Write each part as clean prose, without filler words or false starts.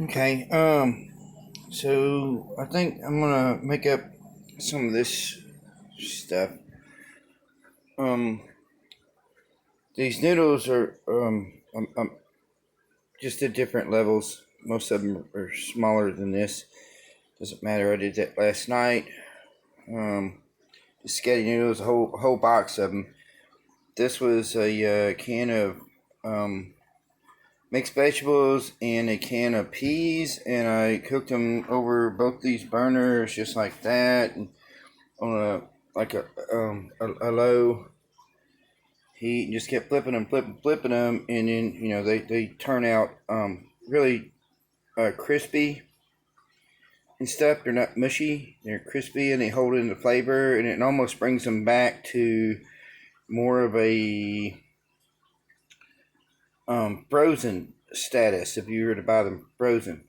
Okay, so I think I'm gonna make up some of this stuff. Um, these noodles are just at different levels. Most of them are smaller than this. Doesn't matter. I did that last night. The spaghetti noodles, a whole box of them. This was a can of mixed vegetables and a can of peas, and I cooked them over both these burners just like that, and on a low heat, and just kept flipping them, and then they turn out really crispy and stuff. They're not mushy; they're crispy, and they hold in the flavor, and it almost brings them back to more of a frozen status if you were to buy them frozen.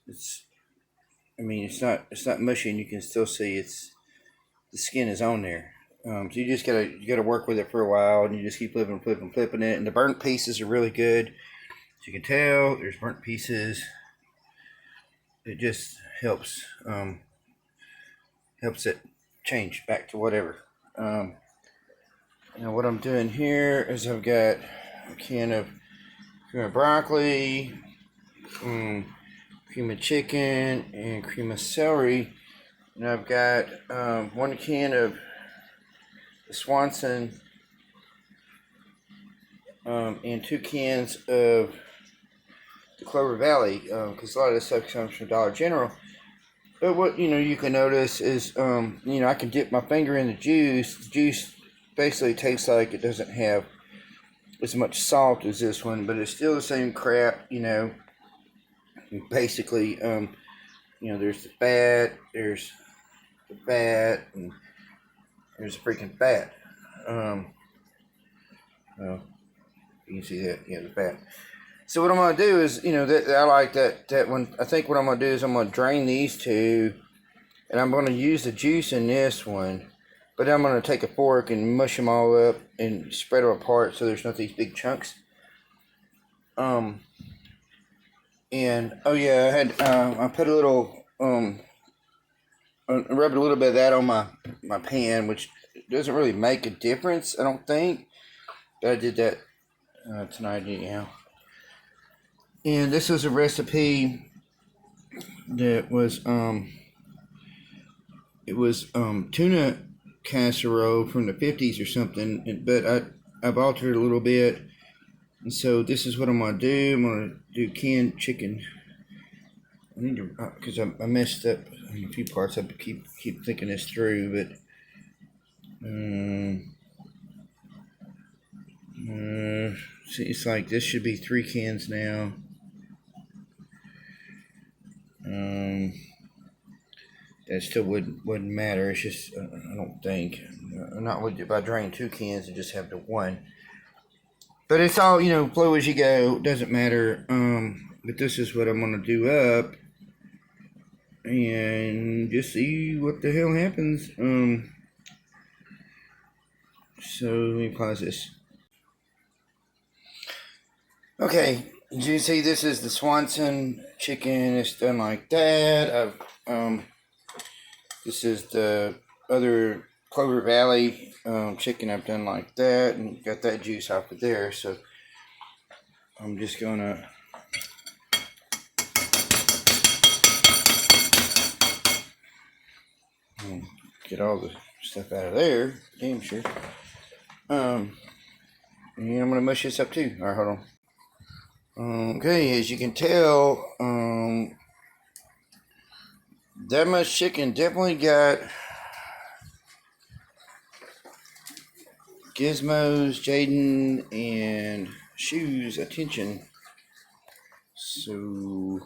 It's it's not mushy, and you can still see the skin is on there. So you gotta work with it for a while, and you just keep flipping it. And the burnt pieces are really good. As you can tell, there's burnt pieces. It just helps it change back to whatever. Now what I'm doing here is I've got a can of cream of broccoli, cream of chicken, and cream of celery. And I've got 1 can of Swanson and 2 cans of the Clover Valley, because a lot of this stuff comes from Dollar General. But what you can notice is I can dip my finger in the juice. The juice basically tastes like it doesn't have as much salt as this one, but it's still the same crap. Basically, there's the fat, and there's the freaking fat. Well, you can see that, the fat. So what I'm going to do is, that I like that one. I think what I'm going to do is I'm going to drain these two, and I'm going to use the juice in this one. But I'm going to take a fork and mush them all up and spread them apart so there's not these big chunks. And oh yeah, I put a little I rubbed a little bit of that on my pan, which doesn't really make a difference, I don't think. But I did that tonight anyhow. And this was a recipe that was tuna casserole from the 50s or something, but I've altered it a little bit. And so this is what I'm going to do. I'm going to do canned chicken. I need to, because I messed up in a few parts. I keep thinking this through, but see, it's like this should be 3 cans now. That still wouldn't matter. It's just I don't think. Not would if I drain 2 cans and just have the one. But it's all flow as you go. Doesn't matter. But this is what I'm gonna do up, and just see what the hell happens. So let me pause this. Okay, as you can see, this is the Swanson chicken. It's done like that. This is the other Clover Valley chicken. I've done like that, and got that juice off of there. So I'm just gonna get all the stuff out of there. Damn sure. And I'm gonna mush this up too. All right, hold on. Okay, as you can tell, that much chicken definitely got Gizmo's, Jaden, and Shoe's attention. So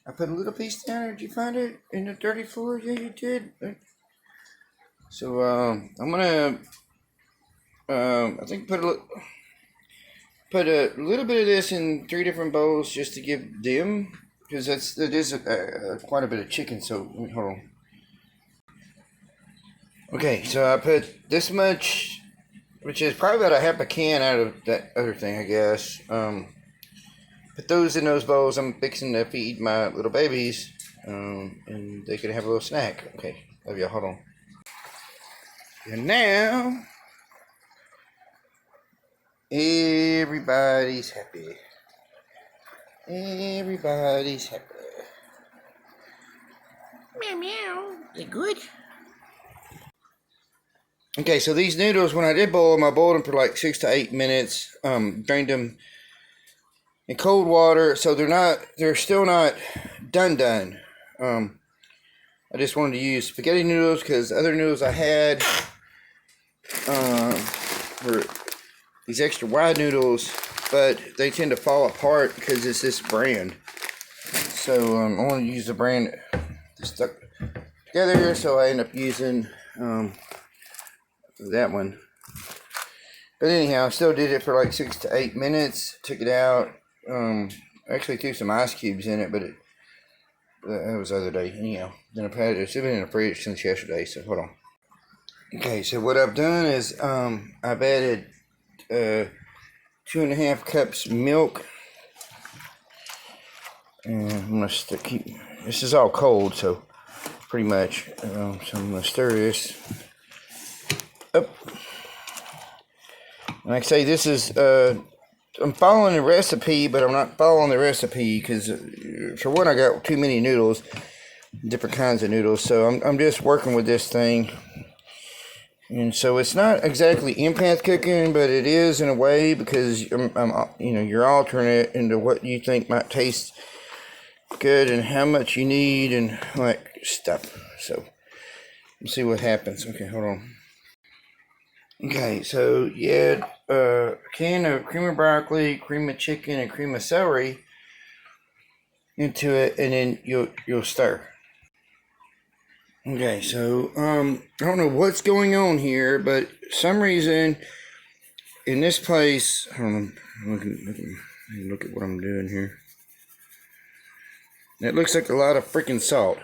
I put a little piece down. Did you find it in the dirty floor? Yeah, you did. So I'm gonna I think put a little bit of this in 3 different bowls just to give them, because it is quite a bit of chicken. So hold on. Okay, so I put this much, which is probably about a half a can out of that other thing, I guess. put those in those bowls. I'm fixing to feed my little babies, and they can have a little snack. Okay, love y'all. Hold on. And now everybody's happy. Everybody's happy. Meow meow. They good? Okay, so these noodles, when I did boil them, I boiled them for like 6 to 8 minutes. Drained them in cold water, so they're still not done. I just wanted to use spaghetti noodles because other noodles I had were these extra wide noodles, but they tend to fall apart because it's this brand. So I want to use the brand that stuck together, so I end up using that one. But anyhow, I still did it for like 6 to 8 minutes. Took it out. Actually threw some ice cubes in it, but that was the other day. Anyhow, then I've had it's been in the fridge since yesterday. So hold on. Okay, so what I've done is I've added 2.5 cups milk, and I'm gonna keep. This is all cold, so pretty much. So I'm gonna stir this up. Like I say, this is I'm following the recipe, but I'm not following the recipe because for one, I got too many noodles, different kinds of noodles. So I'm just working with this thing, and so it's not exactly empath cooking, but it is in a way because you're altering it into what you think might taste good and how much you need and like stuff. So let's see what happens. Okay, hold on. Okay, so you add a can of cream of broccoli, cream of chicken, and cream of celery into it, and then you'll stir. Okay, so I don't know what's going on here, but some reason in this place, I don't know. Look at what I'm doing here. It looks like a lot of freaking salt.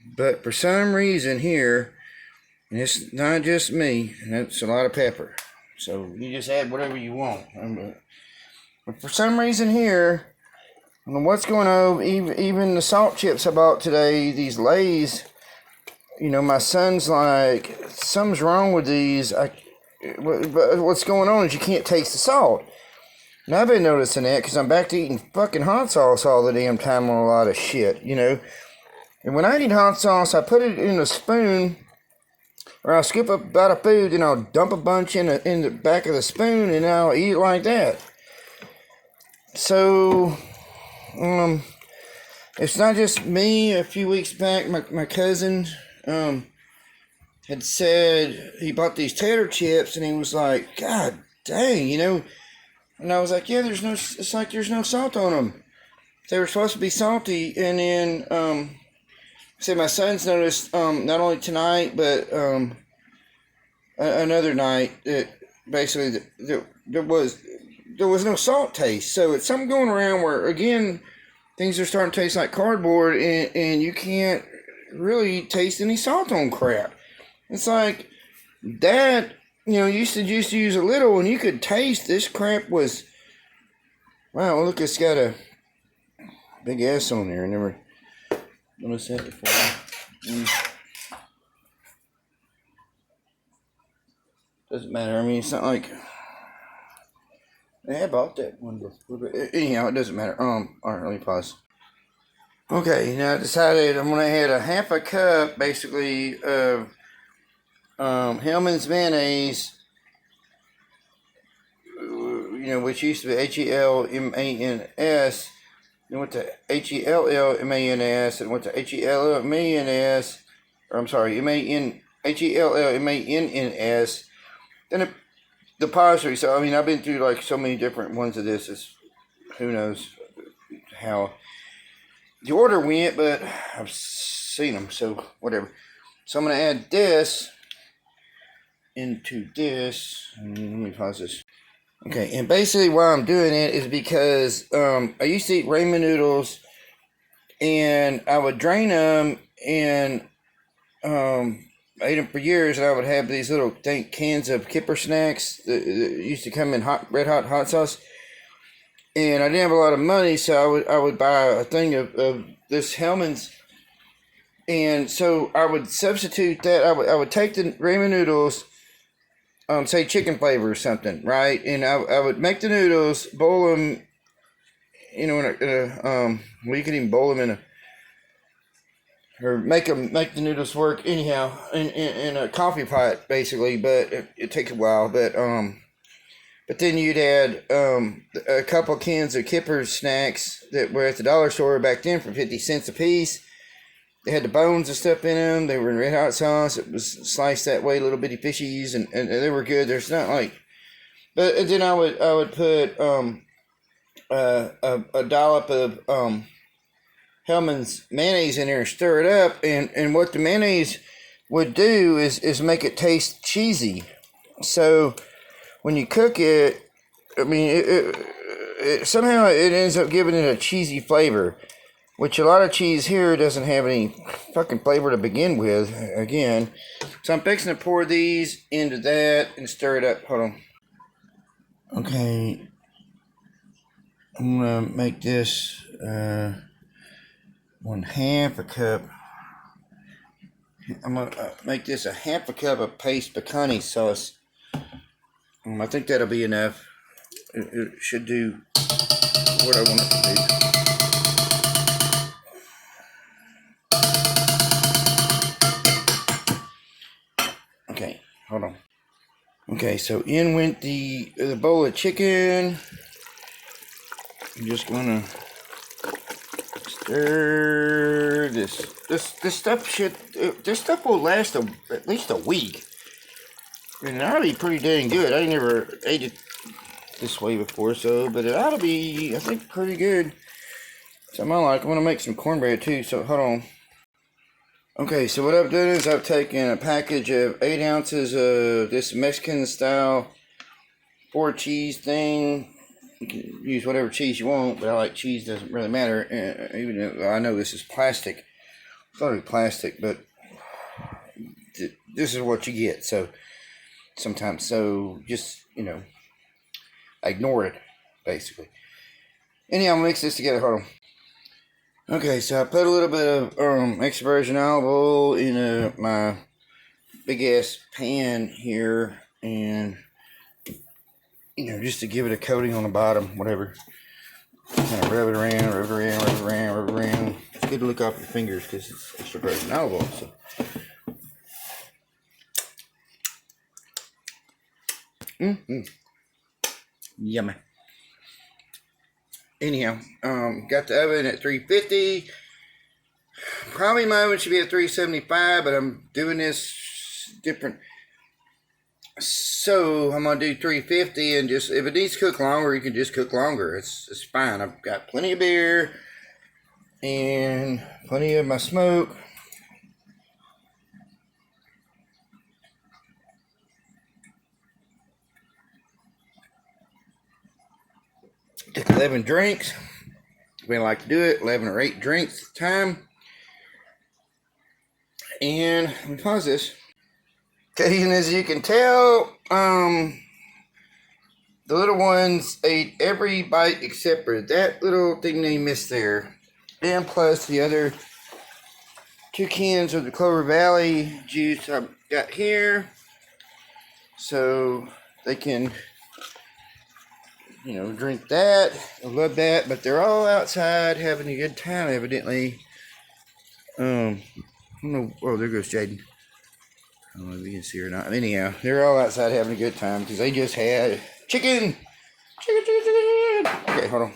But for some reason here. And it's not just me, and that's a lot of pepper. So you just add whatever you want. But for some reason here, I don't know what's going on. Even the salt chips I bought today, these Lay's, my son's like, something's wrong with these. But what's going on is you can't taste the salt. And I've been noticing that because I'm back to eating fucking hot sauce all the damn time on a lot of shit, And when I eat hot sauce, I put it in a spoon. Or I'll scoop up about a food and I'll dump a bunch in the back of the spoon and I'll eat it like that. So, it's not just me. A few weeks back, my cousin had said he bought these tater chips and he was like, God dang, And I was like, yeah, it's like there's no salt on them. They were supposed to be salty, and then say my son's noticed not only tonight but another night that basically there was no salt taste. So it's something going around where again things are starting to taste like cardboard, and you can't really taste any salt on crap. It's like Dad, used to just use a little and you could taste this crap was. Wow, look, it's got a big S on there. I never noticed that before. Doesn't matter. I mean, it's not like I bought that one before. Anyhow, it doesn't matter. Alright, let me pause. Okay, now I decided I'm gonna add a half a cup, basically, of Hellmann's mayonnaise. Which used to be HELMANS. Then went to HELLMANS, and went to HELLMANS, or I'm sorry, HELLMANNS. Then the apostrophe. So, I mean, I've been through like so many different ones of this. Who knows how the order went, but I've seen them, so whatever. So I'm going to add this into this. And let me pause this. Okay, and basically why I'm doing it is because I used to eat ramen noodles, and I would drain them and ate them for years, and I would have these little cans of Kipper snacks that used to come in red hot sauce. And I didn't have a lot of money, so I would buy a thing of this Hellman's. And so I would substitute that. I would take the ramen noodles, say chicken flavor or something, right? And I would make the noodles, boil them, you know, well, you can even boil them in or make the noodles work anyhow in a coffee pot, basically. But it takes a while. But then you'd add a couple cans of Kipper's snacks that were at the dollar store back then for 50 cents a piece. They had the bones and stuff in them. They were in red hot sauce. It was sliced that way, little bitty fishies, and they were good. There's not like, but and then I would put a dollop of Hellman's mayonnaise in there and stir it up. And what the mayonnaise would do is make it taste cheesy. So when you cook it, I mean, it somehow it ends up giving it a cheesy flavor, which a lot of cheese here doesn't have any fucking flavor to begin with, again. So I'm fixing to pour these into that and stir it up. Hold on. Okay. I'm going to make this 1/2 a cup. I'm going to make this 1/2 cup of paste pecani sauce. I think that'll be enough. It should do what I want it to do. Okay, hold on. Okay, so in went the bowl of chicken. I'm just gonna stir this. This stuff will last at least a week. And it ought to be pretty dang good. I never ate it this way before, but it ought to be, I think, pretty good. Something I like. I want to make some cornbread too, so hold on. Okay, so what I've done is I've taken a package of 8 ounces of this Mexican style 4 cheese thing. You can use whatever cheese you want, but I like cheese, doesn't really matter. Even though I know this is plastic. It's already plastic, but this is what you get, so sometimes, so just, you know, ignore it, basically. Anyhow, I'll mix this together. Hold on. Okay, so I put a little bit of extra virgin olive oil in my big ass pan here, and you know, just to give it a coating on the bottom, whatever. Kind of rub it around, rub it around, rub it around, rub it around. It's good to lick off your fingers because it's extra virgin olive oil. So. Yummy. Anyhow, got the oven at 350. Probably my oven should be at 375, but I'm doing this different. So I'm gonna do 350, and just if it needs to cook longer, you can just cook longer. It's fine. I've got plenty of beer and plenty of my smoke. Took 11 drinks. We like to do it, 11 or 8 drinks at a time. And let me pause this. Okay, and as you can tell, the little ones ate every bite except for that little thing they missed there. And plus the other 2 cans of the Clover Valley juice I've got here. So they can, you know, drink that. I love that. But they're all outside having a good time, evidently. I don't know. Oh, there goes Jaden. I don't know if you can see her or not. Anyhow, they're all outside having a good time because they just had chicken. Okay, hold on.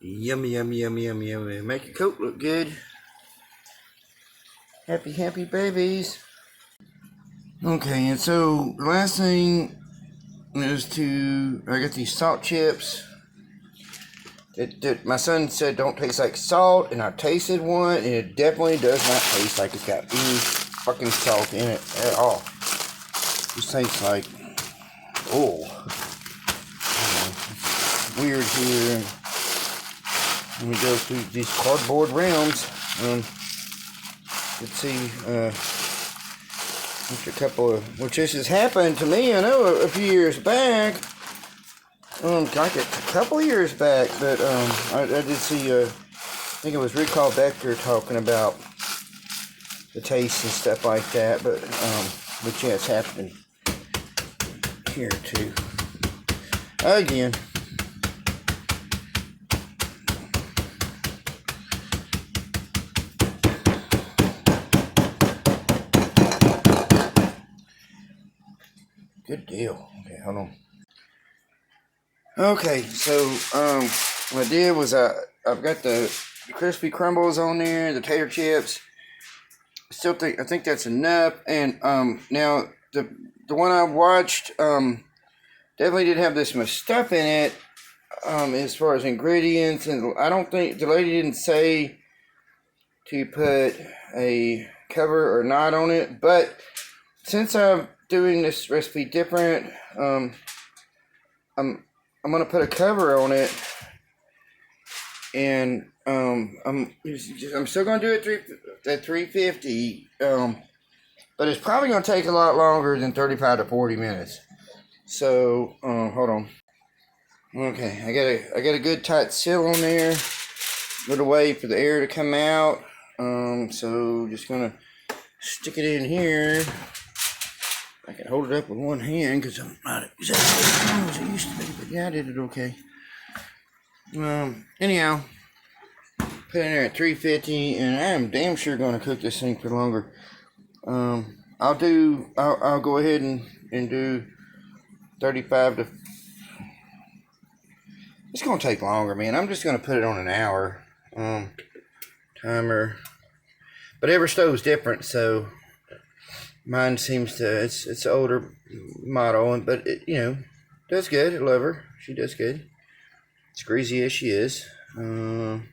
Yummy, yummy, yummy, yummy, yummy. Make your coat look good. Happy, happy babies. Okay, and so the last thing is I got these salt chips that my son said don't taste like salt, and I tasted one, and it definitely does not taste like it's got any fucking salt in it at all. Just tastes like, oh, it's weird here. Let me go through these cardboard realms. Let's see, after a couple of, which this has happened to me, I know, a few years back. Like a couple of years back, but I did see, I think it was Recall Becker talking about the taste and stuff like that, but yeah, it's happening here too. Again. Good deal. Okay, hold on. Okay, so what I did was I've got the crispy crumbles on there, the tater chips. I think that's enough. And now the one I watched definitely did have this much stuff in it as far as ingredients, and I don't think the lady didn't say to put a cover or not on it, but since I'm doing this recipe different, I'm gonna put a cover on it, and I'm still gonna do it at 350, but it's probably gonna take a lot longer than 35 to 40 minutes. So hold on. Okay, I got a good tight seal on there. Little way for the air to come out. So just gonna stick it in here. I can hold it up with one hand because I'm not exactly as strong as I used to be, but yeah, I did it okay. Anyhow, put it in there at 350, and I'm damn sure going to cook this thing for longer. I'll go ahead and do 35 to. It's going to take longer, man. I'm just going to put it on an hour timer, but every stove's different, so. Mine seems to, it's an older model, but it, does good. I love her. She does good. As greasy as she is. I'm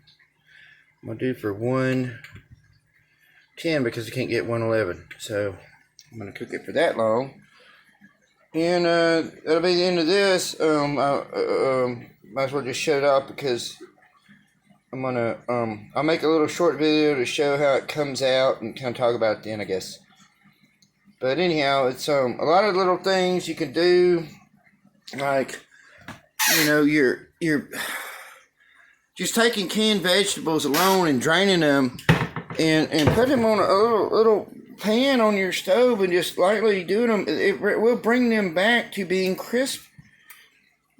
going to do for 110 because I can't get 111. So I'm going to cook it for that long. And that'll be the end of this. Might as well just shut it off because I'm going to, I'll make a little short video to show how it comes out and kind of talk about it then, I guess. But anyhow, it's a lot of little things you can do, like you're just taking canned vegetables alone and draining them, and put them on a little pan on your stove and just lightly doing them. It will bring them back to being crisp.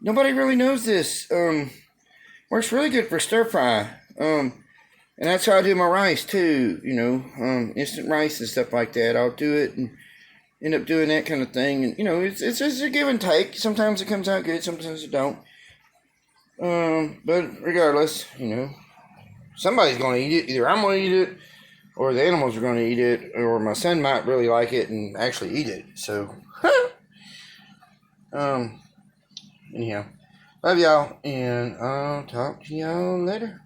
Nobody really knows this. Works really good for stir fry. And that's how I do my rice too. Instant rice and stuff like that. I'll do it and end up doing that kind of thing, and it's just a give and take. Sometimes it comes out good, sometimes it don't. But regardless, somebody's gonna eat it. Either I'm gonna eat it, or the animals are gonna eat it, or my son might really like it and actually eat it. So, anyhow, love y'all, and I'll talk to y'all later.